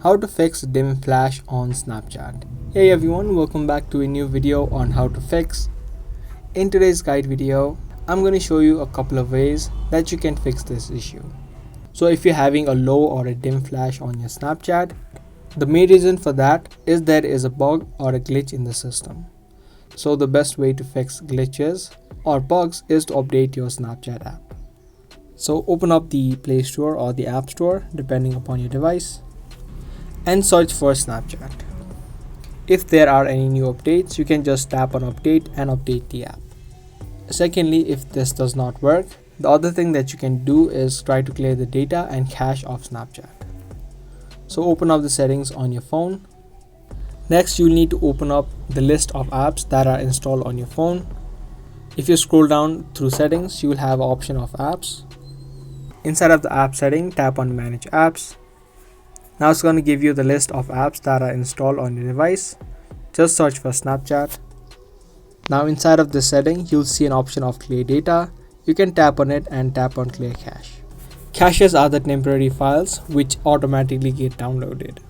How to fix dim flash on Snapchat. Hey everyone, welcome back to a new video on how to fix. In today's guide video, I'm going to show you a couple of ways that you can fix this issue. So if you're having a low or a dim flash on your Snapchat, the main reason for that is there is a bug or a glitch in the system. So the best way to fix glitches or bugs is to update your Snapchat app. So open up the Play Store or the App Store depending upon your device and search for Snapchat. If there are any new updates, you can just tap on update and update the app. Secondly, if this does not work, the other thing that you can do is try to clear the data and cache of Snapchat. So open up the settings on your phone. Next, you'll need to open up the list of apps that are installed on your phone. If you scroll down through settings, you will have an option of apps. Inside of the app setting, tap on manage apps. Now it's going to give you the list of apps that are installed on your device. Just search for Snapchat. Now inside of this setting, you'll see an option of clear data. You can tap on it and tap on clear cache. Caches are the temporary files which automatically get downloaded.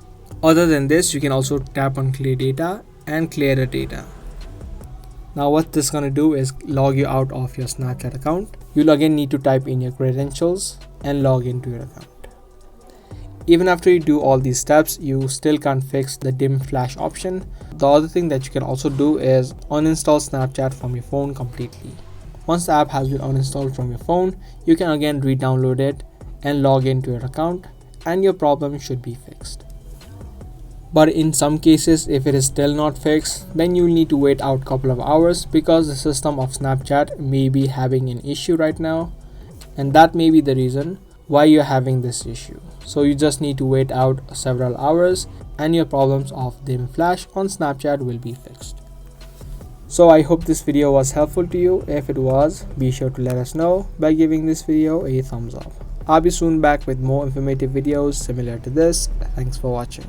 Other than this, you can also tap on clear data and clear the data. Now what this is going to do is log you out of your Snapchat account. You'll again need to type in your credentials and log into your account. Even after you do all these steps, you still can't fix the dim flash option. The other thing that you can also do is uninstall Snapchat from your phone completely. Once the app has been uninstalled from your phone, you can again re-download it and log into your account and your problem should be fixed. But in some cases, if it is still not fixed, then you'll need to wait out a couple of hours because the system of Snapchat may be having an issue right now, and that may be the reason why you're having this issue. So you just need to wait out several hours and your problems of dim flash on Snapchat will be fixed. So I hope this video was helpful to you. If it was, be sure to let us know by giving this video a thumbs up. I'll be soon back with more informative videos similar to this. Thanks for watching.